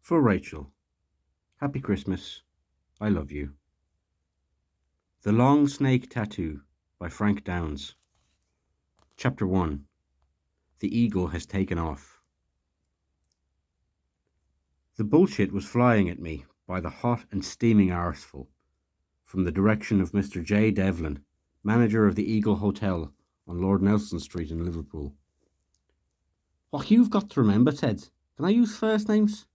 For Rachel. Happy Christmas. I love you. The Long Snake Tattoo by Frank Downes. Chapter 1. The Eagle has taken off. The bullshit was flying at me by the hot and steaming arseful from the direction of Mr. J. Devlin, manager of the Eagle Hotel on Lord Nelson Street in Liverpool. What you've got to remember, Ted, can I use first names?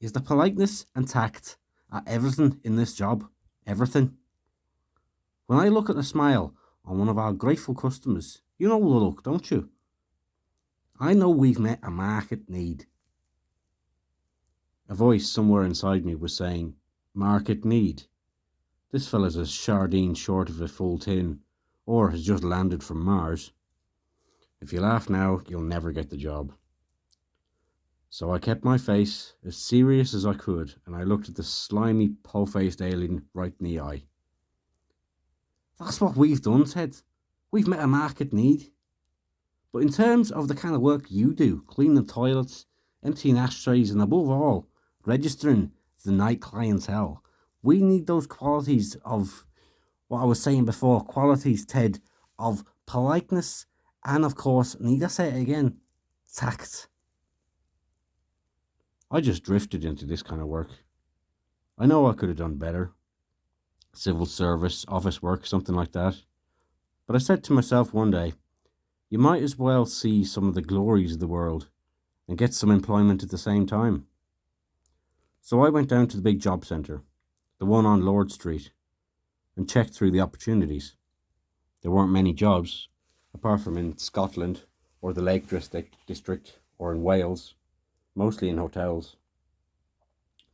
Is the politeness and tact are everything in this job. Everything. When I look at the smile on one of our grateful customers, you know the look, don't you? I know we've met a market need. A voice somewhere inside me was saying, market need? This fella's a sardine short of a full tin, or has just landed from Mars. If you laugh now, you'll never get the job. So I kept my face as serious as I could, and I looked at the slimy, pole-faced alien right in the eye. That's what we've done, Ted. We've met a market need. But in terms of the kind of work you do, cleaning toilets, emptying ashtrays, and above all, registering the night clientele, we need those qualities of, what I was saying before, qualities, Ted, of politeness and, of course, need I say it again, tact. I just drifted into this kind of work. I know I could have done better. Civil service, office work, something like that. But I said to myself one day, you might as well see some of the glories of the world and get some employment at the same time. So I went down to the big job centre, the one on Lord Street, and checked through the opportunities. There weren't many jobs, apart from in Scotland or the Lake District or in Wales, mostly in hotels.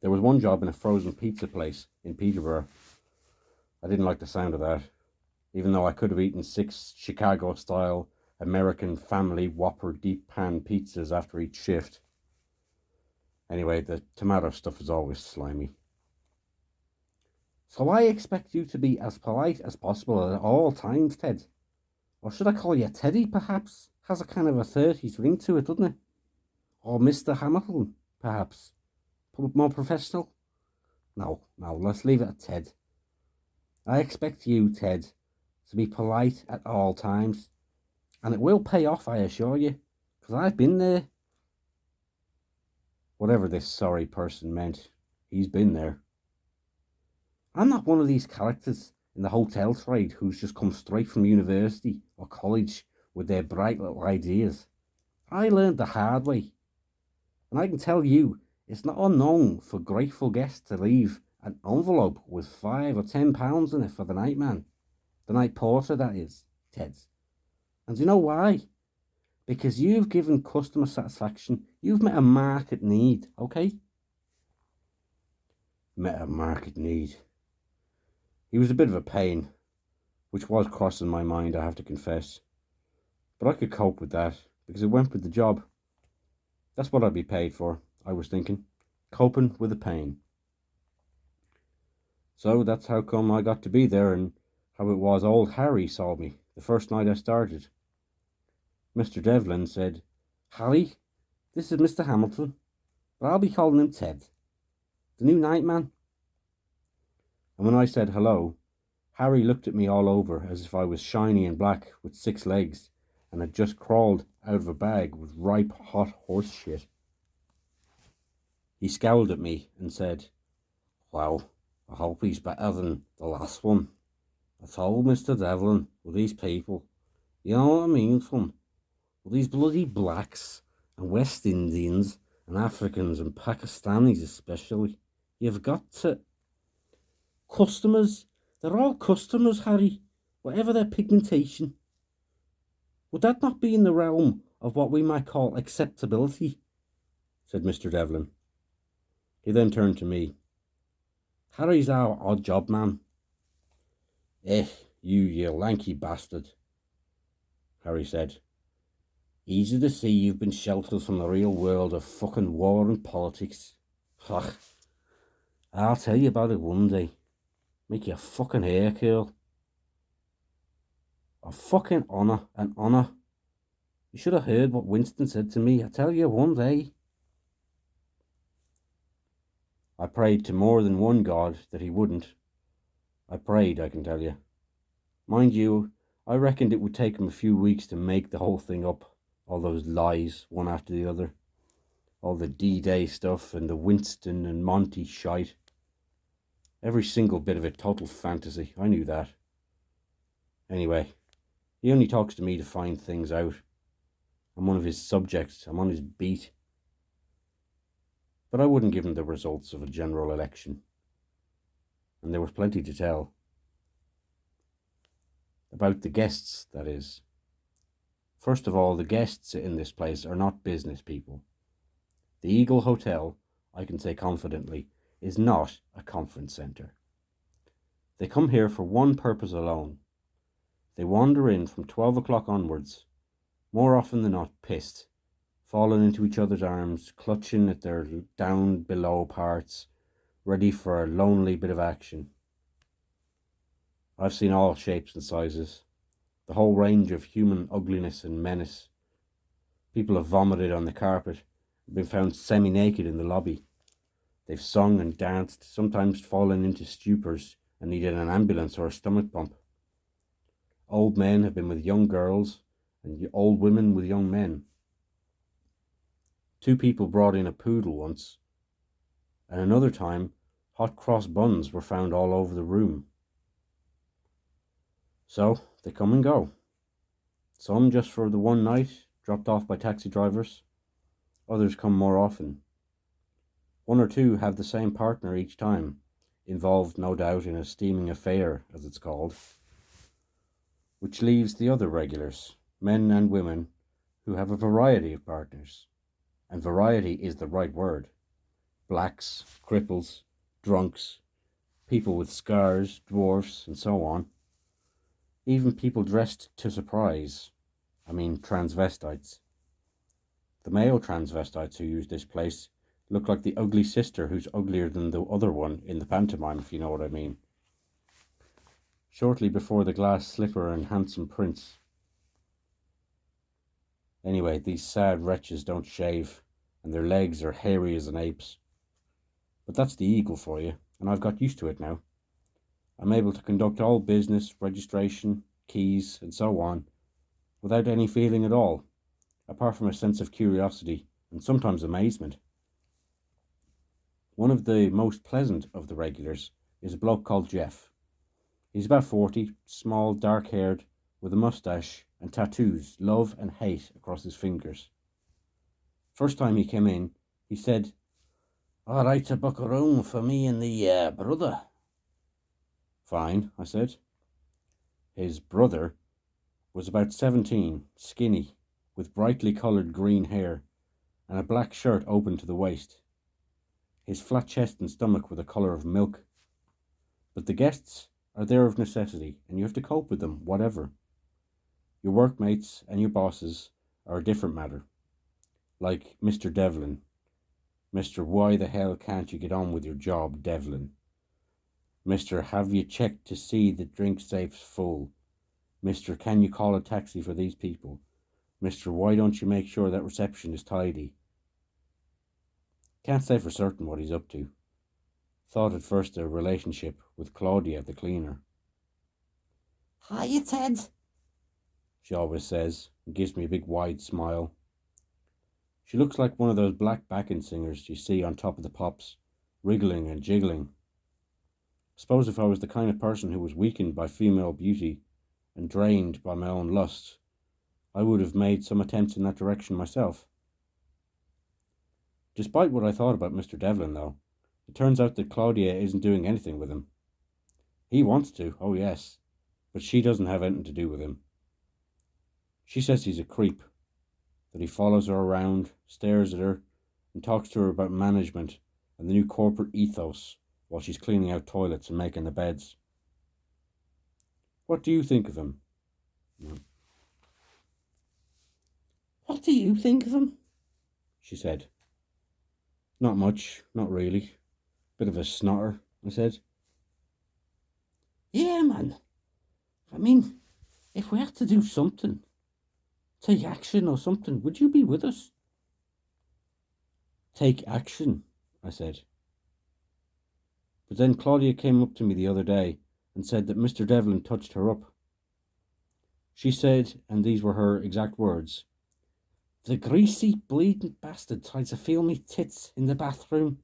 There was one job in a frozen pizza place in Peterborough. I didn't like the sound of that, even though I could have eaten 6 Chicago-style American family Whopper deep pan pizzas after each shift. Anyway, the tomato stuff is always slimy. So I expect you to be as polite as possible at all times, Ted. Or should I call you Teddy, perhaps? Has a kind of a 30s ring to it, doesn't it? Or Mr. Hamilton, perhaps? More professional? No, let's leave it at Ted. I expect you, Ted, to be polite at all times. And it will pay off, I assure you, because I've been there. Whatever this sorry person meant, he's been there. I'm not one of these characters in the hotel trade who's just come straight from university or college with their bright little ideas. I learned the hard way. And I can tell you, it's not unknown for grateful guests to leave an envelope with £5 or £10 in it for the night man. The night porter, that is, Ted. And do you know why? Because you've given customer satisfaction. You've met a market need, okay? Met a market need. He was a bit of a pain, which was crossing my mind, I have to confess. But I could cope with that, because it went with the job. That's what I'd be paid for, I was thinking. Coping with the pain. So that's how come I got to be there, and how it was old Harry saw me the first night I started. Mr. Devlin said, Harry, this is Mr. Hamilton, but I'll be calling him Ted, the new nightman. And when I said hello, Harry looked at me all over as if I was shiny and black with 6 legs and had just crawled out of a bag with ripe hot horse shit. He scowled at me and said, well, I hope he's better than the last one. I told Mr. Devlin, with these people, you know what I mean, son? With these bloody blacks and West Indians and Africans and Pakistanis especially, you've got to... Customers, they're all customers, Harry, whatever their pigmentation. Would that not be in the realm of what we might call acceptability? Said Mr. Devlin. He then turned to me. Harry's our odd job man. You lanky bastard, Harry said. Easy to see you've been sheltered from the real world of fucking war and politics. Ugh. I'll tell you about it one day. Make your fucking hair curl. A fucking honour, an honour. You should have heard what Winston said to me. I tell you one day. I prayed to more than one God that he wouldn't. I prayed, I can tell you. Mind you, I reckoned it would take him a few weeks to make the whole thing up. All those lies, one after the other. All the D-Day stuff and the Winston and Monty shite. Every single bit of it total fantasy. I knew that. Anyway, he only talks to me to find things out. I'm one of his subjects. I'm on his beat. But I wouldn't give him the results of a general election. And there was plenty to tell. About the guests, that is. First of all, the guests in this place are not business people. The Eagle Hotel, I can say confidently, is not a conference centre. They come here for one purpose alone. They wander in from 12 o'clock onwards, more often than not pissed, falling into each other's arms, clutching at their down below parts, ready for a lonely bit of action. I've seen all shapes and sizes, the whole range of human ugliness and menace. People have vomited on the carpet, been found semi-naked in the lobby. They've sung and danced, sometimes fallen into stupors and needed an ambulance or a stomach pump. Old men have been with young girls and old women with young men. 2 people brought in a poodle once, and another time hot cross buns were found all over the room. So they come and go. Some just for the one night, dropped off by taxi drivers. Others come more often. 1 or 2 have the same partner each time, involved no doubt in a steaming affair, as it's called, which leaves the other regulars, men and women, who have a variety of partners. And variety is the right word. Blacks, cripples, drunks, people with scars, dwarfs, and so on. Even people dressed to surprise. I mean transvestites. The male transvestites who use this place look like the ugly sister who's uglier than the other one in the pantomime, if you know what I mean. Shortly before the glass slipper and handsome prince. Anyway, these sad wretches don't shave, and their legs are hairy as an ape's. But that's the Eagle for you, and I've got used to it now. I'm able to conduct all business, registration, keys, and so on, without any feeling at all, apart from a sense of curiosity and sometimes amazement. One of the most pleasant of the regulars is a bloke called Jeff. He's about 40, small, dark-haired, with a moustache and tattoos, love and hate, across his fingers. First time he came in, he said, "All right to book a room for me and the brother." "Fine," I said. His brother was about 17, skinny, with brightly coloured green hair, and a black shirt open to the waist. His flat chest and stomach were the colour of milk. But the guests are there of necessity, and you have to cope with them, whatever. Your workmates and your bosses are a different matter. Like Mr. Devlin. Mr. Why the hell can't you get on with your job, Devlin? Mr. Have you checked to see the drink safe's full? Mr. Can you call a taxi for these people? Mr. Why don't you make sure that reception is tidy? Can't say for certain what he's up to. Thought at first a relationship with Claudia, the cleaner. "Hiya, Ted," she always says, and gives me a big wide smile. She looks like one of those black backing singers you see on Top of the Pops, wriggling and jiggling. Suppose if I was the kind of person who was weakened by female beauty and drained by my own lust, I would have made some attempts in that direction myself. Despite what I thought about Mr. Devlin, though, it turns out that Claudia isn't doing anything with him. He wants to, oh yes, but she doesn't have anything to do with him. She says he's a creep, that he follows her around, stares at her, and talks to her about management and the new corporate ethos while she's cleaning out toilets and making the beds. What do you think of him? "What do you think of him?" she said. "Not much, not really. Bit of a snotter," I said. "Yeah, man. I mean, if we had to do something, take action or something, would you be with us?" "Take action," I said. But then Claudia came up to me the other day and said that Mr. Devlin touched her up. She said, and these were her exact words, "The greasy, bleeding bastard tried to feel me tits in the bathroom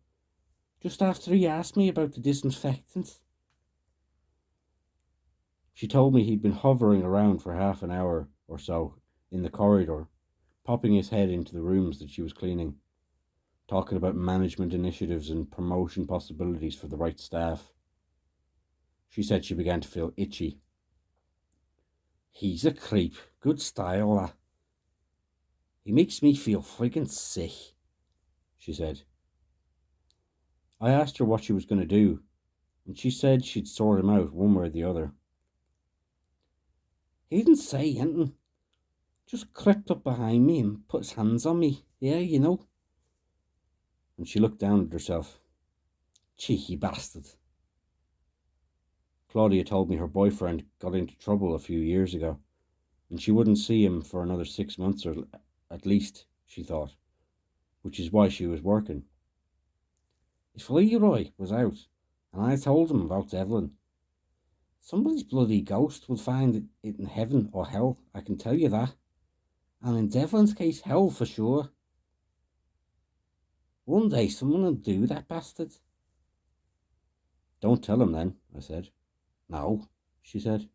just after he asked me about the disinfectant." She told me he'd been hovering around for half an hour or so in the corridor, popping his head into the rooms that she was cleaning, talking about management initiatives and promotion possibilities for the right staff. She said she began to feel itchy. "He's a creep. Good style, that. He makes me feel friggin' sick," she said. I asked her what she was going to do, and she said she'd sort him out one way or the other. "He didn't say anything. Just crept up behind me and put his hands on me. Yeah, you know." And she looked down at herself. Cheeky bastard. Claudia told me her boyfriend got into trouble a few years ago, and she wouldn't see him for another 6 months, or at least, she thought, which is why she was working. If Leroy was out, and I told him about Devlin, somebody's bloody ghost would find it in heaven or hell, I can tell you that. And in Devlin's case, hell for sure. One day someone will do that bastard." "Don't tell him then," I said. "No," she said.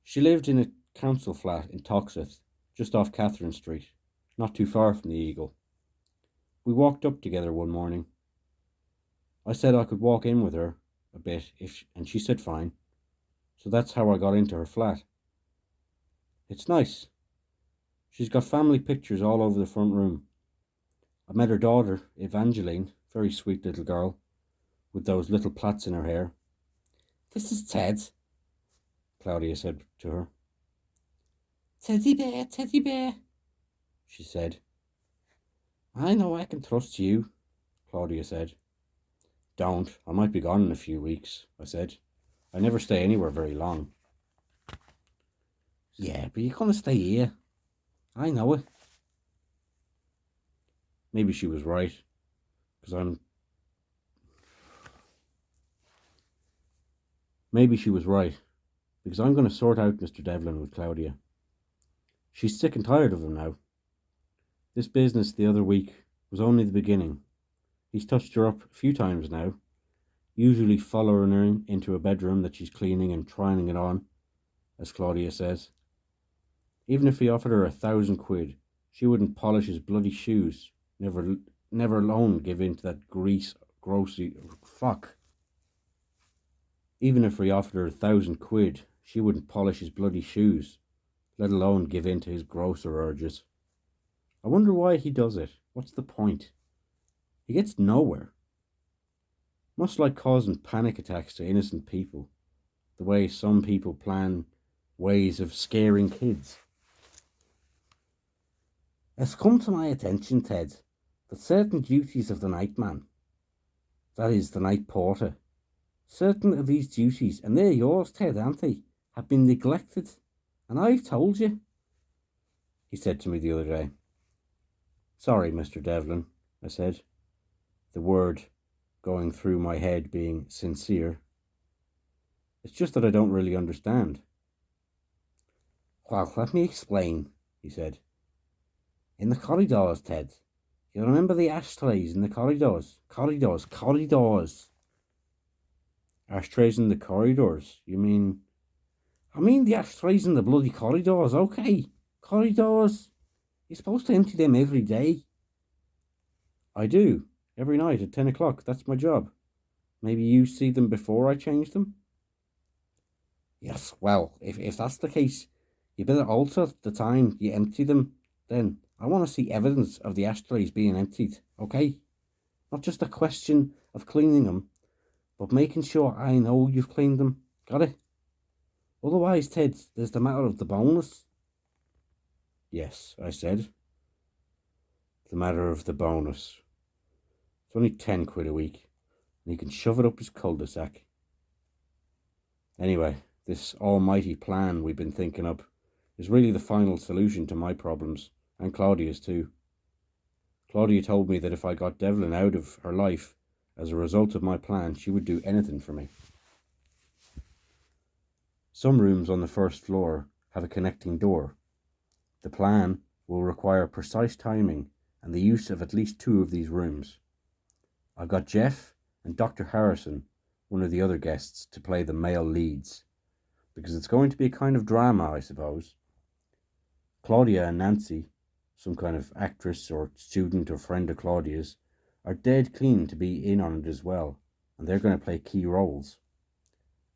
She lived in a council flat in Toxteth, just off Catherine Street, not too far from the Eagle. We walked up together one morning. I said I could walk in with her a bit, and she said fine. So that's how I got into her flat. It's nice. She's got family pictures all over the front room. I met her daughter, Evangeline, very sweet little girl, with those little plaits in her hair. "This is Ted," Claudia said to her. Teddy bear," she said. "I know I can trust you," Claudia said. "Don't, I might be gone in a few weeks," I said. "I never stay anywhere very long." "Yeah, but you're going to stay here. I know it." Maybe she was right, because Maybe she was right, because I'm going to sort out Mr. Devlin with Claudia. She's sick and tired of him now. This business the other week was only the beginning. He's touched her up a few times now, usually following her into a bedroom that she's cleaning and trying it on, as Claudia says. Even if he offered her £1,000, she wouldn't polish his bloody shoes, never alone give in to that grossy fuck. Even if he offered her £1,000, she wouldn't polish his bloody shoes, let alone give in to his grosser urges. I wonder why he does it. What's the point? He gets nowhere. Much like causing panic attacks to innocent people, the way some people plan ways of scaring kids. "It's come to my attention, Ted, that certain duties of the nightman, that is, the night porter, certain of these duties, and they're yours, Ted, aren't they, have been neglected. And I've told you," he said to me the other day. "Sorry, Mr. Devlin," I said, the word going through my head being sincere. "It's just that I don't really understand." "Well, let me explain," he said. "In the corridors, Ted. You remember the ashtrays in the corridors? Corridors. Ashtrays in the corridors? You mean... I mean the ashtrays in the bloody corridors, okay? Corridors. You're supposed to empty them every day." "I do. Every night at 10 o'clock. That's my job. Maybe you see them before I change them?" "Yes, well, if that's the case, you better alter the time you empty them then. I want to see evidence of the ashtrays being emptied, okay? Not just a question of cleaning them, but making sure I know you've cleaned them. Got it? Otherwise, Ted, there's the matter of the bonus." "Yes," I said. "The matter of the bonus. It's only £10 a week, and he can shove it up his cul-de-sac. Anyway, this almighty plan we've been thinking up is really the final solution to my problems, and Claudia's too. Claudia told me that if I got Devlin out of her life as a result of my plan, she would do anything for me. Some rooms on the first floor have a connecting door. The plan will require precise timing and the use of at least 2 of these rooms. I've got Jeff and Dr. Harrison, one of the other guests, to play the male leads, because it's going to be a kind of drama, I suppose. Claudia and Nancy, some kind of actress or student or friend of Claudia's, are dead keen to be in on it as well, and they're going to play key roles.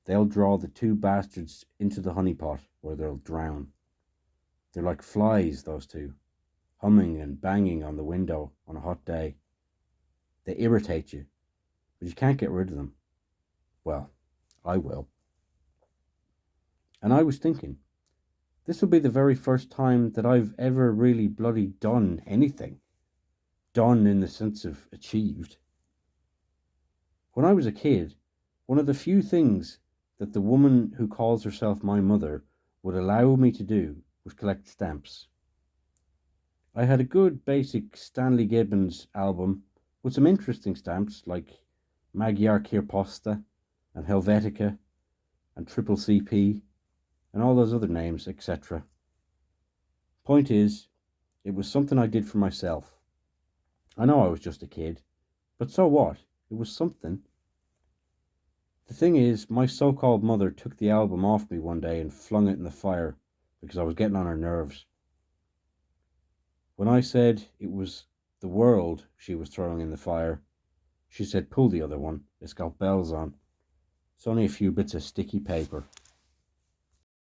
They'll draw the 2 bastards into the honeypot where they'll drown. They're like flies, those 2, humming and banging on the window on a hot day. They irritate you, but you can't get rid of them. Well, I will. And I was thinking, this will be the very first time that I've ever really bloody done anything. Done in the sense of achieved. When I was a kid, one of the few things that the woman who calls herself my mother would allow me to do was collect stamps. I had a good basic Stanley Gibbons album with some interesting stamps like Magyar Kirposta and Helvetica and Triple CP and all those other names, etc. Point is, it was something I did for myself. I know I was just a kid, but so what? It was something. The thing is, my so-called mother took the album off me one day and flung it in the fire because I was getting on her nerves. When I said it was the world she was throwing in the fire, she said, pull the other one, it's got bells on. It's only a few bits of sticky paper.